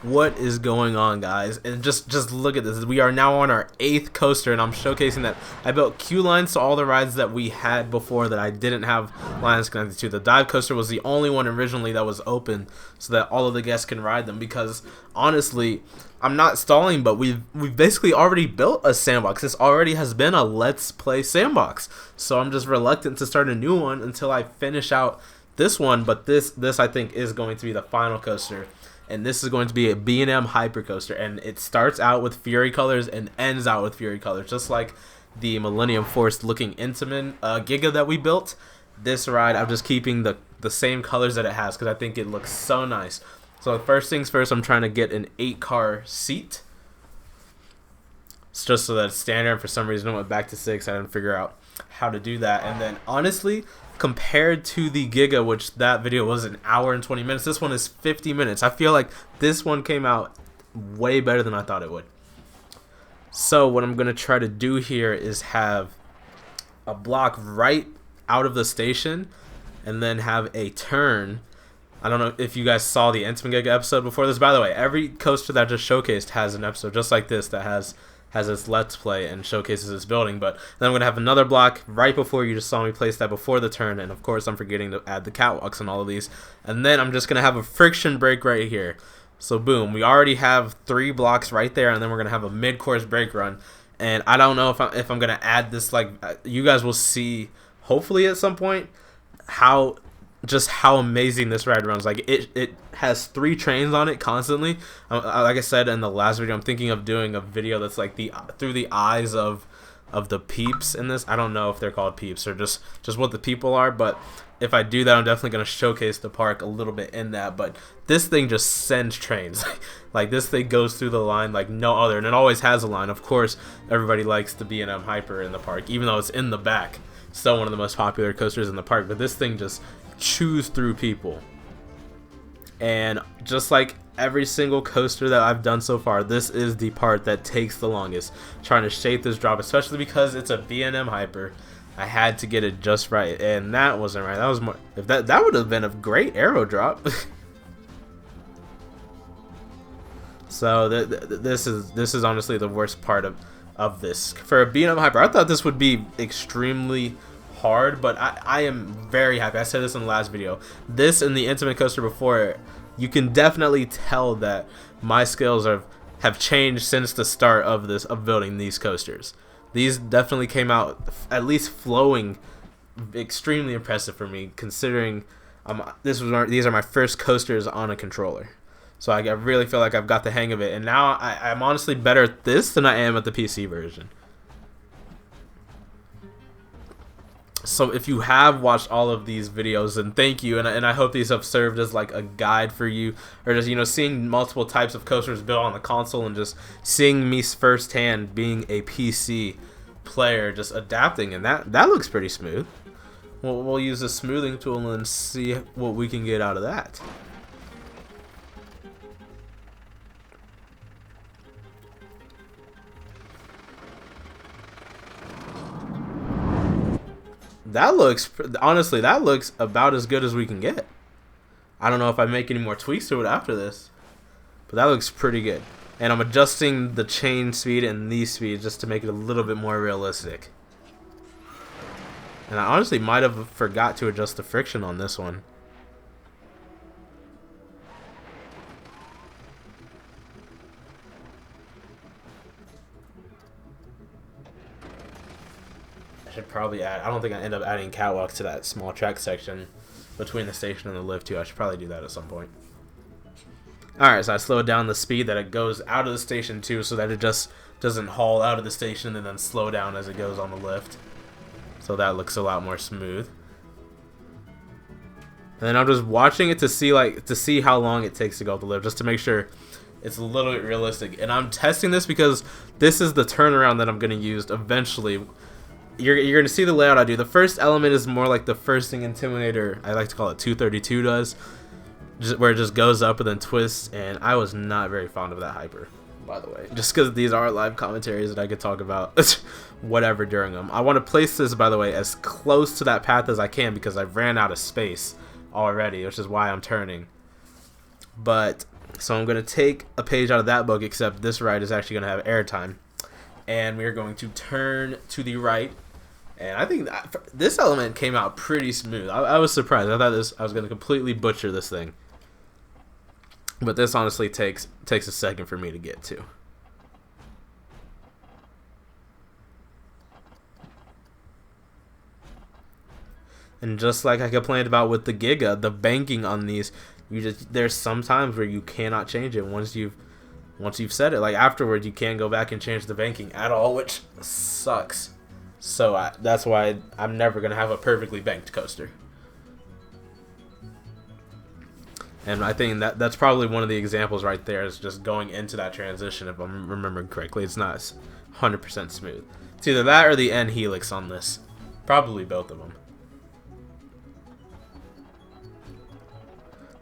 What is going on, guys? And just look at this. We are now on our 8th coaster, and I'm showcasing that I built queue lines to all the rides that we had before that I didn't have lines connected to. The dive coaster was the only one originally that was open so that all of the guests can ride them, because honestly, I'm not stalling, but we've basically already built a sandbox. This already has been a Let's Play sandbox. So I'm just reluctant to start a new one until I finish out this one, but this I think is going to be the final coaster. And this is going to be a B&M Hypercoaster, and it starts out with Fury colors and ends out with Fury colors, just like the Millennium Force looking Intamin Giga that we built. This ride, I'm just keeping the same colors that it has because I think it looks so nice. So first things first, I'm trying to get an 8-car seat. It's just so that it's standard. For some reason, I went back to 6. I didn't figure out how to do that. And then honestly, compared to the Giga, which that video was an hour and 20 minutes, this one is 50 minutes. I feel like this one came out way better than I thought it would. So what I'm going to try to do here is have a block right out of the station and then have a turn. I don't know if you guys saw the Intamin Giga episode before this. By the way, every coaster that I just showcased has an episode just like this that has its Let's Play and showcases its building. But then I'm going to have another block right before you just saw me place that before the turn. And of course, I'm forgetting to add the catwalks and all of these. And then I'm just going to have a friction brake right here. So boom, we already have 3 blocks right there. And then we're going to have a mid-course brake run. And I don't know if I'm going to add this. Like, you guys will see, hopefully at some point, how amazing this ride runs. Like, it has 3 trains on it constantly. Like I said in the last video, I'm thinking of doing a video that's like through the eyes of the peeps in this. I don't know if they're called peeps or just what the people are, but if I do that, I'm definitely going to showcase the park a little bit in that. But this thing just sends trains. Like, this thing goes through the line like no other, and it always has a line. Of course, everybody likes the B&M Hyper in the park, even though it's in the back. Still one of the most popular coasters in the park, but this thing just chews through people. And just like every single coaster that I've done so far, this is the part that takes the longest, trying to shape this drop, especially because it's a B&M Hyper. I had to get it just right, and that wasn't right. That was more, if that would have been a great arrow drop. So this is honestly the worst part of this. For a B&M Hyper, I thought this would be extremely hard, but I am very happy. I said this in the last video. This and the Intamin coaster before, you can definitely tell that my skills have changed since the start of building these coasters. These definitely came out at least flowing extremely impressive for me, considering these are my first coasters on a controller. So I really feel like I've got the hang of it, and now I'm honestly better at this than I am at the PC version. So if you have watched all of these videos, then thank you, and I hope these have served as like a guide for you, or just, you know, seeing multiple types of coasters built on the console and just seeing me firsthand being a PC player, just adapting, and that looks pretty smooth. We'll use the smoothing tool and see what we can get out of that. That looks, honestly, that looks about as good as we can get. I don't know if I make any more tweaks to it after this, but that looks pretty good. And I'm adjusting the chain speed and these speeds just to make it a little bit more realistic. And I honestly might have forgot to adjust the friction on this one. I should probably add, I don't think I end up adding catwalks to that small track section between the station and the lift too. I should probably do that at some point. Alright, so I slowed down the speed that it goes out of the station too, so that it just doesn't haul out of the station and then slow down as it goes on the lift. So that looks a lot more smooth. And then I'm just watching it to see how long it takes to go up the lift, just to make sure it's a little bit realistic. And I'm testing this because this is the turnaround that I'm going to use eventually. You're going to see the layout I do. The first element is more like the first thing Intimidator, I like to call it 232, does. Where it just goes up and then twists. And I was not very fond of that hyper, by the way. Just because these are live commentaries that I could talk about whatever during them. I want to place this, by the way, as close to that path as I can because I've ran out of space already, which is why I'm turning. But So I'm going to take a page out of that book, except this ride is actually going to have airtime. And we're going to turn to the right. And I think this element came out pretty smooth. I was surprised. I thought I was going to completely butcher this thing. But this honestly takes a second for me to get to. And just like I complained about with the Giga, the banking on these, there's some times where you cannot change it once you've set it. Like afterwards, you can't go back and change the banking at all, which sucks. So that's why I'm never gonna have a perfectly banked coaster. And I think that's probably one of the examples right there, is just going into that transition. If I'm remembering correctly, it's not 100% smooth. It's either that or the end helix on this. Probably both of them.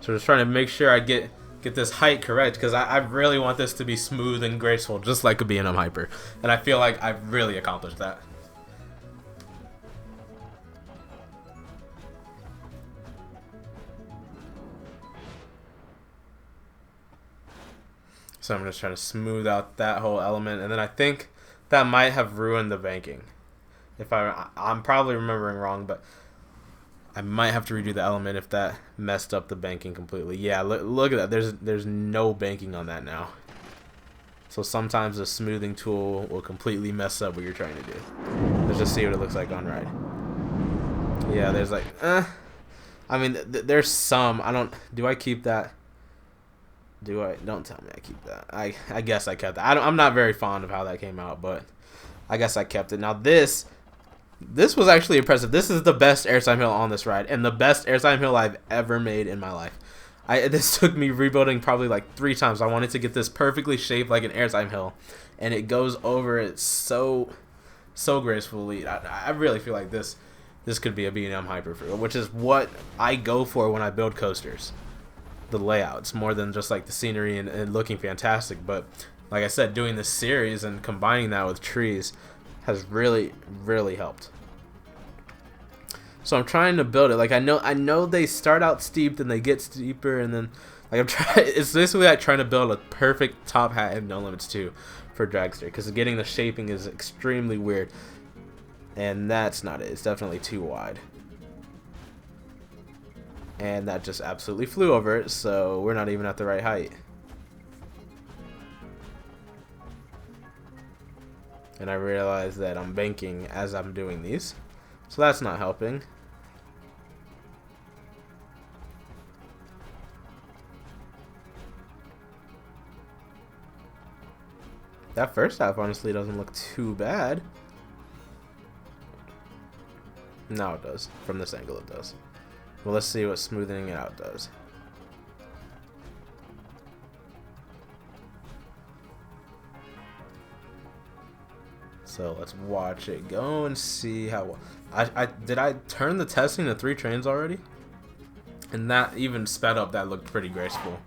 So just trying to make sure I get this height correct, because I really want this to be smooth and graceful, just like a B&M Hyper. And I feel like I've really accomplished that. So I'm just trying to smooth out that whole element, and then I think that might have ruined the banking. If I'm probably remembering wrong, but I might have to redo the element if that messed up the banking completely. Yeah, look at that. There's no banking on that now. So sometimes the smoothing tool will completely mess up what you're trying to do. Let's just see what it looks like on ride. Yeah, there's like, I mean, there's some. Do I keep that? Don't tell me I keep that. I guess I kept that. I'm not very fond of how that came out, but I guess I kept it. Now this was actually impressive. This is the best airtime hill on this ride, and the best airtime hill I've ever made in my life. This took me rebuilding probably like 3 times. I wanted to get this perfectly shaped like an airtime hill, and it goes over it so gracefully. I really feel like this could be a B&M Hyper, which is what I go for when I build coasters. The layouts, more than just like the scenery and looking fantastic. But like I said, doing this series and combining that with trees has really helped. So I'm trying to build it. Like I know they start out steep, then they get steeper, and then like it's basically like trying to build a perfect top hat in No Limits 2 for Dragster, because getting the shaping is extremely weird, and that's not it. It's definitely too wide, and that just absolutely flew over it. So we're not even at the right height. And I realize that I'm banking as I'm doing these, so that's not helping. That first half honestly doesn't look too bad. No, it does. From this angle it does. Well, let's see what smoothing it out does. So let's watch it go and see how. Did I turn the testing to 3 trains already? And that even sped up. That looked pretty graceful.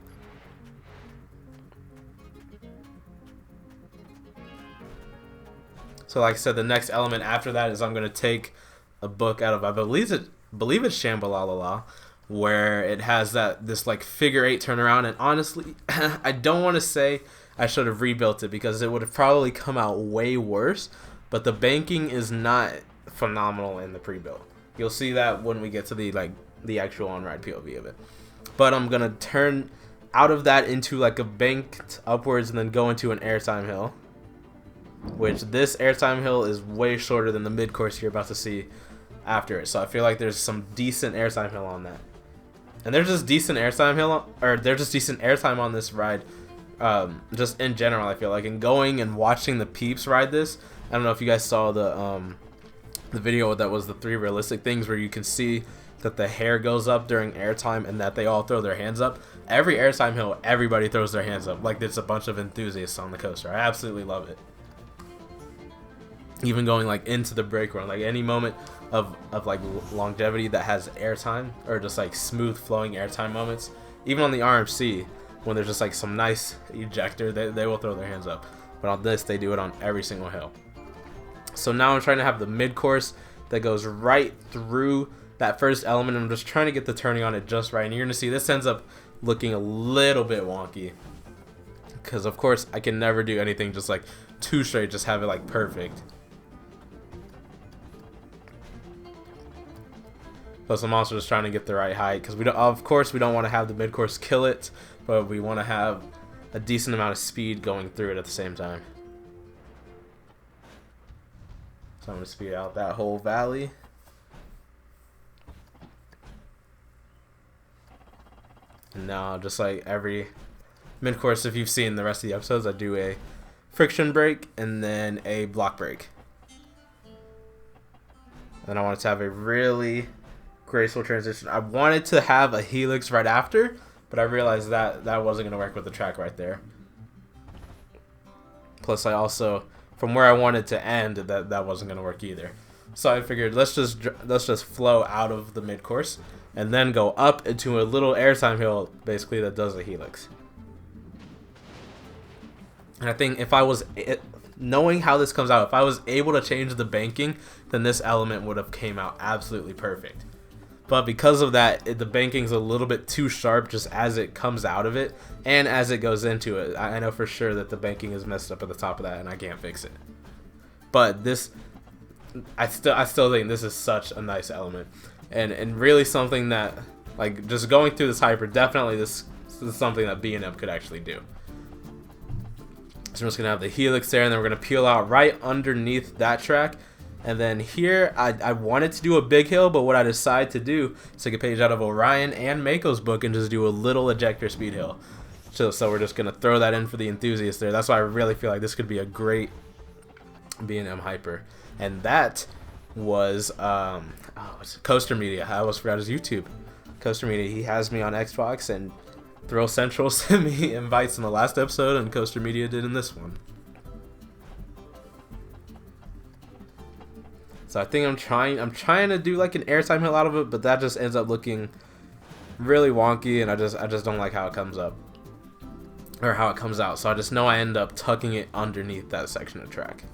So like I said, the next element after that is I'm gonna take a book out of, I believe it's Shambhala, where it has this like figure 8 turnaround. And honestly, I don't want to say I should have rebuilt it, because it would have probably come out way worse, but the banking is not phenomenal in the pre-built. You'll see that when we get to the actual on-ride POV of it. But I'm gonna turn out of that into like a banked upwards and then go into an airtime hill, which this airtime hill is way shorter than the mid-course you're about to see after it. So I feel like there's some decent airtime hill on that. And there's just decent airtime on this ride. Just in general, I feel like, and going and watching the peeps ride this. I don't know if you guys saw the video that was the 3 realistic things, where you can see that the hair goes up during airtime and that they all throw their hands up. Every airtime hill, everybody throws their hands up, like there's a bunch of enthusiasts on the coaster. I absolutely love it. Even going like into the brake run, like any moment of like longevity that has airtime, or just like smooth flowing airtime moments, even on the RMC, when there's just like some nice ejector, they will throw their hands up. But on this, they do it on every single hill. So now I'm trying to have the mid-course that goes right through that first element. I'm just trying to get the turning on it just right. And you're going to see this ends up looking a little bit wonky. Because of course I can never do anything just like too straight, just have it like perfect. Plus I'm also just trying to get the right height, because we don't, of course we don't want to have the mid-course kill it, but we want to have a decent amount of speed going through it at the same time. So I'm going to speed out that whole valley. And now, just like every mid-course, if you've seen the rest of the episodes, I do a friction brake and then a block brake. And I wanted to have a really graceful transition. I wanted to have a helix right after, but I realized that that wasn't going to work with the track right there. Plus, I also, from where I wanted to end, that wasn't going to work either. So I figured let's just flow out of the mid course and then go up into a little airtime hill, basically, that does a helix. And I think if I was knowing how this comes out, if I was able to change the banking, then this element would have came out absolutely perfect. But because of that, the banking's a little bit too sharp just as it comes out of it and as it goes into it. I know for sure that the banking is messed up at the top of that and I can't fix it. But this, I still think this is such a nice element. And really something that, like, just going through this hyper, definitely this is something that B&M could actually do. So we're just going to have the helix there, and then we're going to peel out right underneath that track. And then here, I wanted to do a big hill, but what I decided to do is take a page out of Orion and Mako's book and just do a little ejector speed hill. So we're just going to throw that in for the enthusiasts there. That's why I really feel like this could be a great B&M hyper. And that was Coaster Media. I almost forgot his YouTube. Coaster Media, he has me on Xbox, and Thrill Central sent me invites in the last episode, and Coaster Media did in this one. So I think I'm trying to do like an airtime hill out of it, but that just ends up looking really wonky, and I just don't like how it comes up or how it comes out. So I just know I end up tucking it underneath that section of track.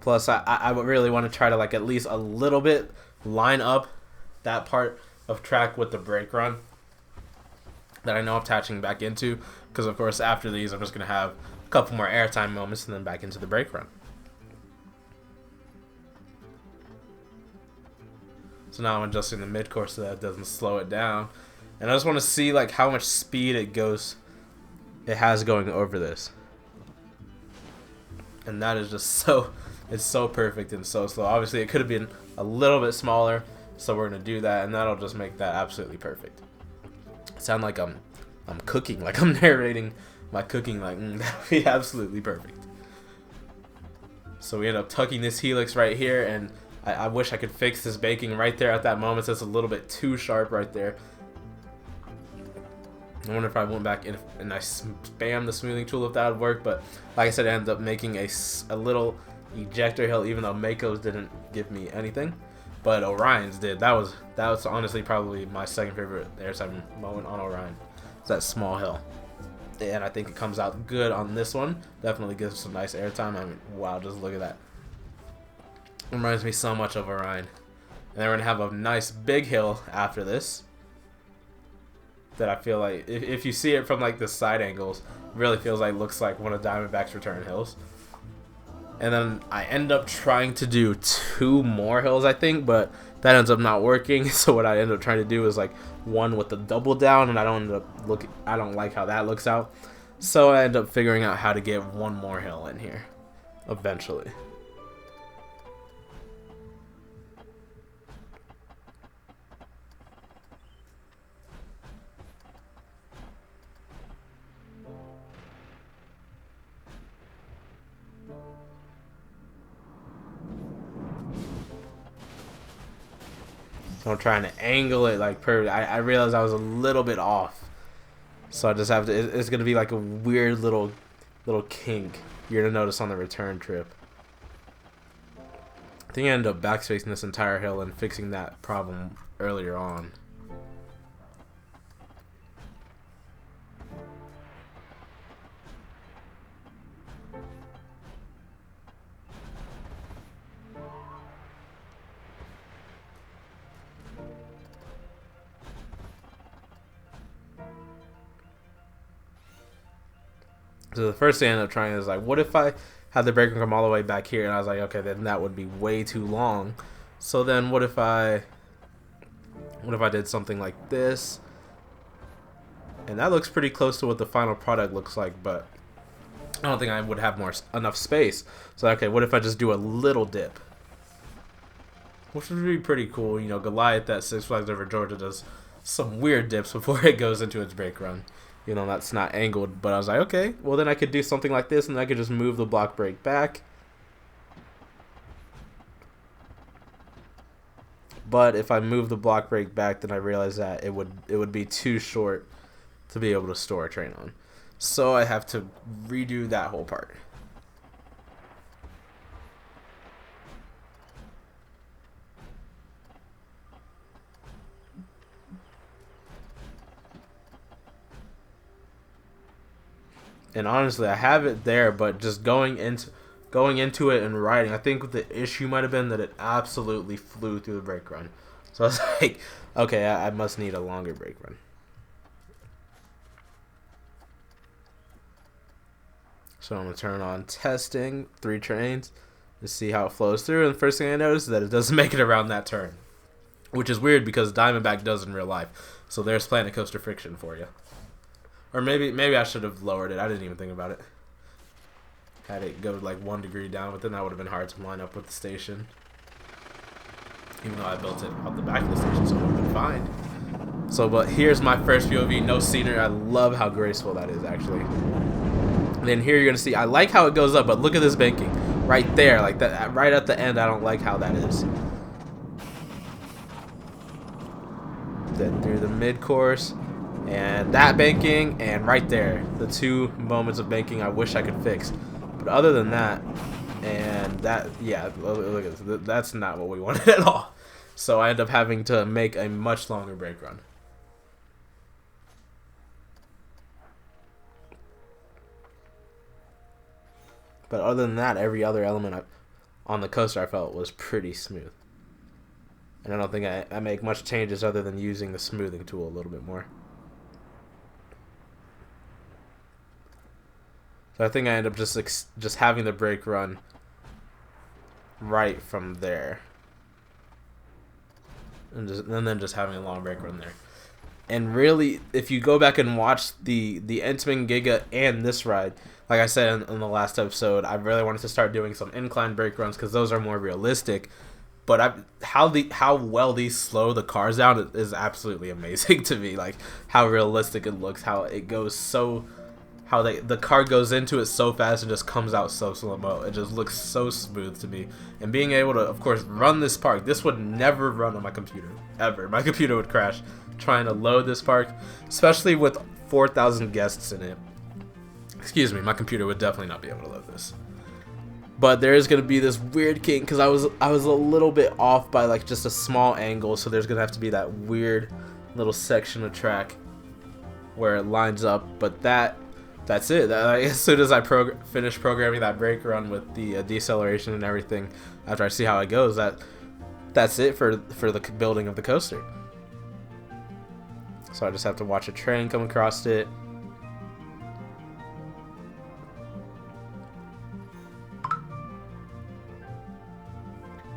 Plus, I really want to try to, like, at least a little bit line up that part of track with the brake run that I know I'm attaching back into. Because, of course, after these, I'm just going to have a couple more airtime moments and then back into the brake run. So now I'm adjusting the mid-course so that it doesn't slow it down. And I just want to see, like, how much speed it has going over this. And that is just so... It's so perfect and so slow. Obviously, it could have been a little bit smaller, so we're gonna do that, and that'll just make that absolutely perfect. It sounds like I'm cooking, like I'm narrating my cooking. Like that'd be absolutely perfect. So we end up tucking this helix right here, and I wish I could fix this baking right there at that moment. So it's a little bit too sharp right there. I wonder if I went back in and I spammed the smoothing tool, if that would work. But like I said, I ended up making a little ejector hill, even though Mako's didn't give me anything, but Orion's did. That was honestly probably my second favorite airtime moment on Orion. It's that small hill, and I think it comes out good on this one. Definitely gives some nice airtime. I mean, wow, just look at that. It reminds me so much of Orion. And then we're gonna have a nice big hill after this that I feel like if you see it from like the side angles, really feels like looks like one of Diamondback's return hills. And then I end up trying to do 2 more hills, I think, but that ends up not working. So what I end up trying to do is like one with the double down, and I don't like how that looks out. So I end up figuring out how to get 1 more hill in here eventually. So I'm trying to angle it like perfect. I realized I was a little bit off, so I just have to. It's gonna be like a weird little kink you're gonna notice on the return trip. I think I ended up backspacing this entire hill and fixing that problem earlier on. So the first thing I ended up trying is like, what if I had the brake run come all the way back here? And I was like, okay, then that would be way too long. So then what if I did something like this? And that looks pretty close to what the final product looks like, but I don't think I would have enough space. So okay, what if I just do a little dip? Which would be pretty cool. You know, Goliath at Six Flags Over Georgia does some weird dips before it goes into its brake run. You know, that's not angled, but I was like, okay, well then I could do something like this, and I could just move the block brake back. But if I move the block brake back, then I realized that it would be too short to be able to store a train on. So I have to redo that whole part. And honestly, I have it there, but just going into it and riding, I think the issue might have been that it absolutely flew through the brake run. So I was like, okay, I must need a longer brake run. So I'm going to turn on testing 3 trains to see how it flows through. And the first thing I noticed is that it doesn't make it around that turn, which is weird because Diamondback does in real life. So there's Planet Coaster friction for you. Or maybe I should have lowered it. I didn't even think about it. Had it go like 1 degree down, but then that would have been hard to line up with the station. Even though I built it out the back of the station, so it would have been fine. So, but here's my first POV, no scenery. I love how graceful that is, actually. And then here you're gonna see, I like how it goes up, but look at this banking right there, like that, right at the end. I don't like how that is. Then through the mid course. And that banking, and right there, the 2 moments of banking I wish I could fix. But other than that, and that, yeah, look at this. That's not what we wanted at all. So I end up having to make a much longer brake run. But other than that, every other element on the coaster I felt was pretty smooth. And I don't think I make much changes other than using the smoothing tool a little bit more. So I think I end up just having the brake run right from there, and then just having a long brake run there. And really, if you go back and watch the Intamin Giga and this ride, like I said in the last episode, I really wanted to start doing some incline brake runs because those are more realistic. But how well these slow the cars down is absolutely amazing to me. Like how realistic it looks, how it goes so. How the car goes into it so fast and just comes out so slow-mo. It just looks so smooth to me. And being able to, of course, run this park. This would never run on my computer, ever. My computer would crash trying to load this park, especially with 4,000 guests in it. Excuse me, my computer would definitely not be able to load this. But there is going to be this weird kink because I was a little bit off by like just a small angle. So there's going to have to be that weird little section of track where it lines up. But that's it. As soon as I finish programming that brake run with the deceleration and everything, after I see how it goes, that's it for the building of the coaster. So I just have to watch a train come across it.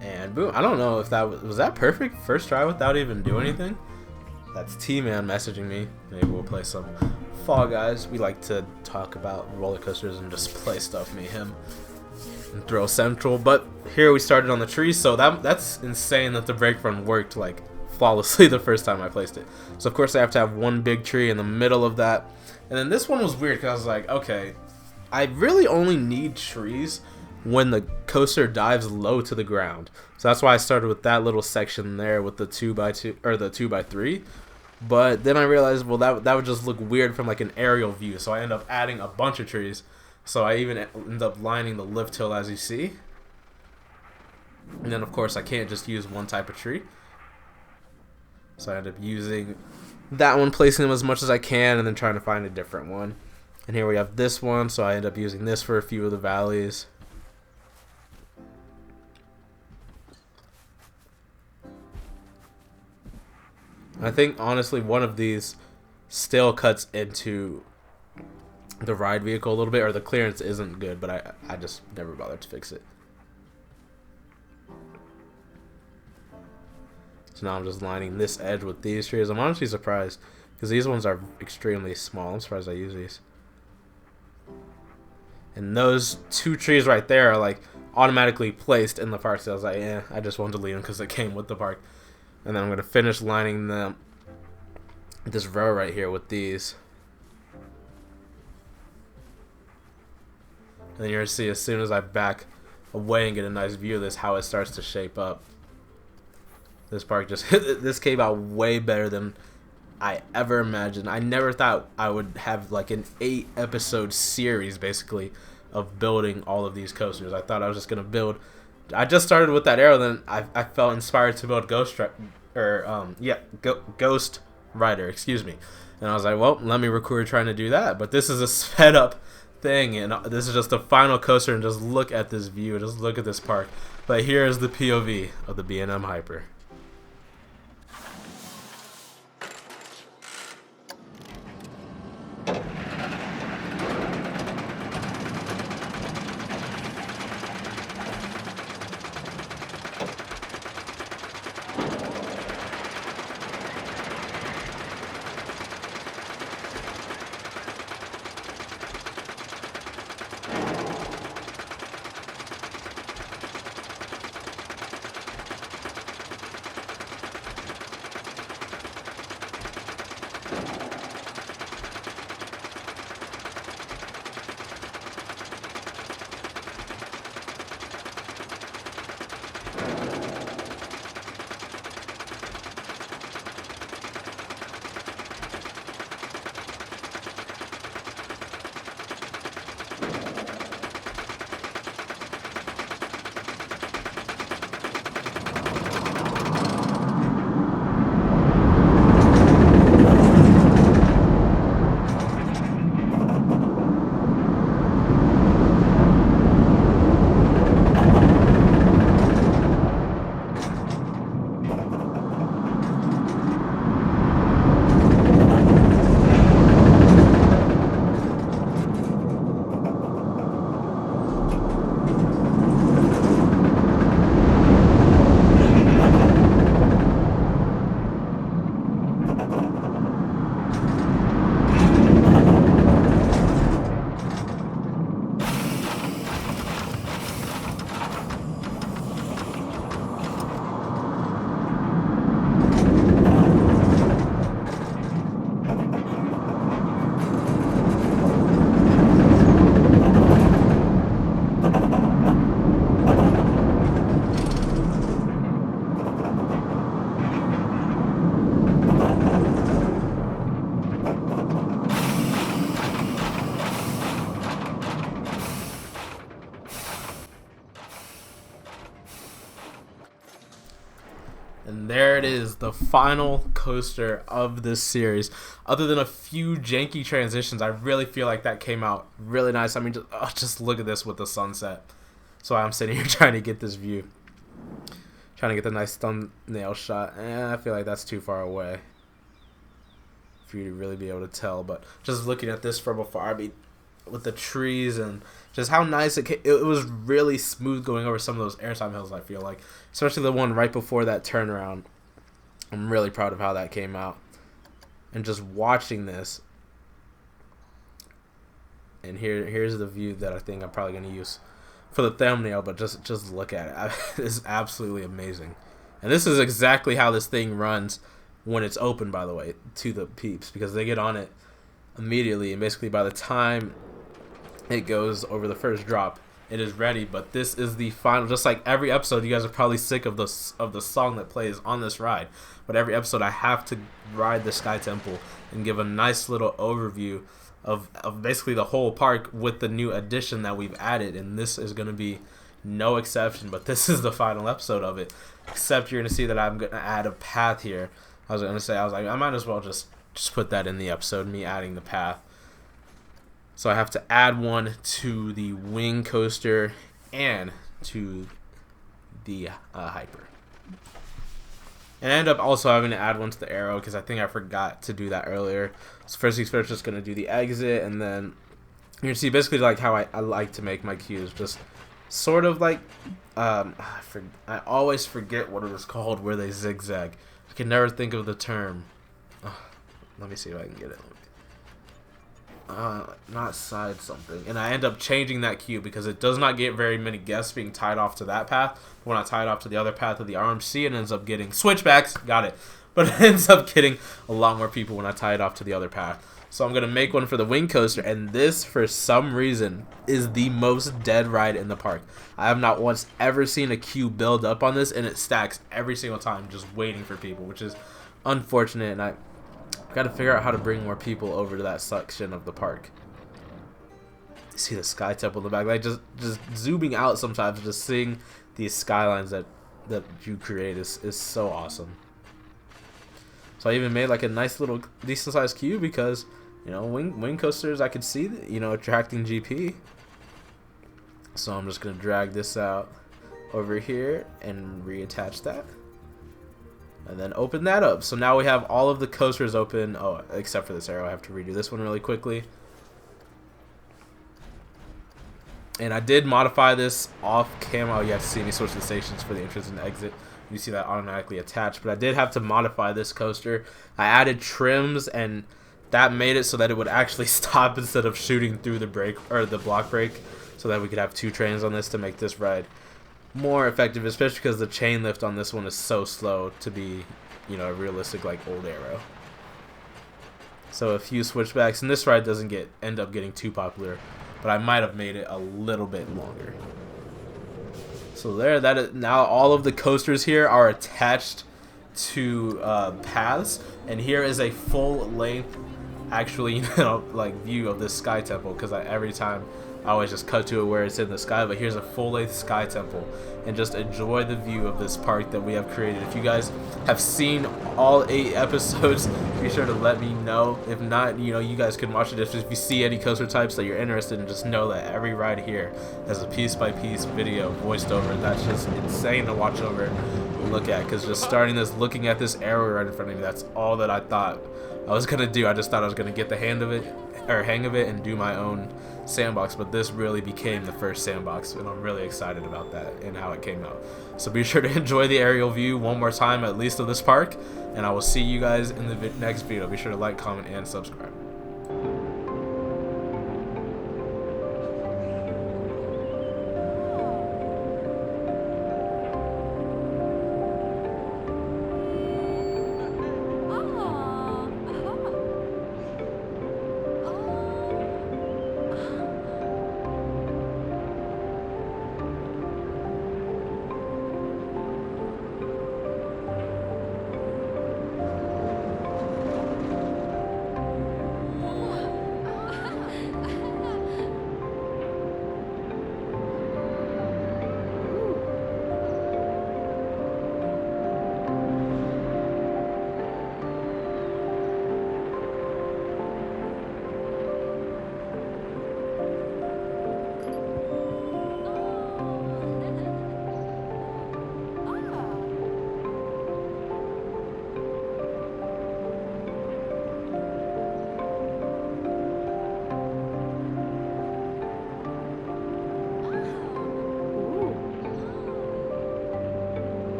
And boom. I don't know if that was that perfect first try without even doing anything. That's T-Man messaging me. Maybe we'll play some Fall Guys. We like to talk about roller coasters and just play stuff, me, him, and throw central. But here we started on the tree, so that's insane that the brake run worked like flawlessly the first time I placed it. So of course I have to have one big tree in the middle of that. And then this one was weird because I was like, okay, I really only need trees when the coaster dives low to the ground. So that's why I started with that little section there with the 2x2 or the 2x3. But then I realized, well, that would just look weird from like an aerial view. So I end up adding a bunch of trees. So I even end up lining the lift hill as you see. And then of course I can't just use one type of tree. So I end up using that one, placing them as much as I can, and then trying to find a different one. And here we have this one, so I end up using this for a few of the valleys. I think honestly one of these still cuts into the ride vehicle a little bit, or the clearance isn't good, but I just never bothered to fix it. So now I'm just lining this edge with these trees. I'm honestly surprised because these ones are extremely small. I'm surprised I use these. And those 2 trees right there are like automatically placed in the park. So I was like, yeah, I just wanted to leave them because it came with the park. And then I'm gonna finish lining them, this row right here, with these. And then you're gonna see as soon as I back away and get a nice view of this, how it starts to shape up. This park just this came out way better than I ever imagined. I never thought I would have like an 8-episode series basically of building all of these coasters. I thought I was just gonna build. I just started with that arrow, then I felt inspired to build Ghost Rider, excuse me. And I was like, well, let me record trying to do that. But this is a sped up thing, and this is just the final coaster. And just look at this view, just look at this park. But here is the POV of the B&M Hyper. And there it is, the final coaster of this series. Other than a few janky transitions, I really feel like that came out really nice. I mean, just look at this with the sunset. So I'm sitting here trying to get this view. Trying to get the nice thumbnail shot. I feel like that's too far away for you to really be able to tell. But just looking at this from afar, I mean, with the trees and just how nice it was really smooth going over some of those airtime hills, I feel like. Especially the one right before that turnaround. I'm really proud of how that came out. And just watching this. And here's the view that I think I'm probably going to use for the thumbnail, but just look at it. It's absolutely amazing. And this is exactly how this thing runs when it's open, by the way, to the peeps, because they get on it immediately, and basically by the time it goes over the first drop, it is ready. But this is the final. Just like every episode, you guys are probably sick of the song that plays on this ride, but every episode I have to ride the Sky Temple and give a nice little overview of basically the whole park with the new addition that we've added, and this is going to be no exception. But this is the final episode of it, except you're going to see that I'm going to add a path here. I was like, I might as well just put that in the episode, me adding the path. So I have to add one to the wing coaster and to the Hyper. And I end up also having to add one to the arrow because I think I forgot to do that earlier. So first things first, just going to do the exit, and then You can see basically like how I like to make my queues, just sort of like I always forget what it was called where they zigzag. I can never think of the term. Let me see if I can get it. Not side something. And I end up changing that queue because it does not get very many guests being tied off to that path. When I tie it off to the other path of the RMC, it ends up getting switchbacks. Got it. But it ends up getting a lot more people when I tie it off to the other path. So I'm going to make one for the wing coaster, and this, for some reason, is the most dead ride in the park. I have not once ever seen a queue build up on this, and it stacks every single time just waiting for people, which is unfortunate, and I got to figure out how to bring more people over to that section of the park. You see the Sky Temple in the back, like just zooming out sometimes, just seeing these skylines that you create is so awesome. So I even made like a nice little decent sized queue because, you know, wing coasters, I could see, you know, attracting GP. So I'm just going to drag this out over here and reattach that. And then open that up. So now we have all of the coasters open. Oh, except for this arrow. I have to redo this one really quickly. And I did modify this off camo. You have to see me switch the stations for the entrance and exit. You see that automatically attached. But I did have to modify this coaster. I added trims, and that made it so that it would actually stop instead of shooting through the brake or the block brake, so that we could have 2 trains on this to make this ride more effective, especially because the chain lift on this one is so slow to be, you know, a realistic like old arrow. So a few switchbacks, and this ride doesn't end up getting too popular, but I might have made it a little bit longer. So there, that is, now all of the coasters here are attached to paths, and here is a full length, actually, you know, like view of this Sky Temple, because every time I always just cut to it where it's in the sky, but here's a full-length Sky Temple, and just enjoy the view of this park that we have created. If you guys have seen all 8 episodes, be sure to let me know. If not, you know, you guys can watch it. If you see any coaster types that you're interested in, just know that every ride here has a piece-by-piece video voiced over. That's just insane to watch over and look at, because just starting this, looking at this arrow right in front of me, that's all that I thought I was going to do. I just thought I was going to get the hang of it and do my own sandbox, but this really became the first sandbox, and I'm really excited about that and how it came out. So be sure to enjoy the aerial view one more time at least of this park, and I will see you guys in the next video. Be sure to like, comment, and subscribe.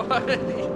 What?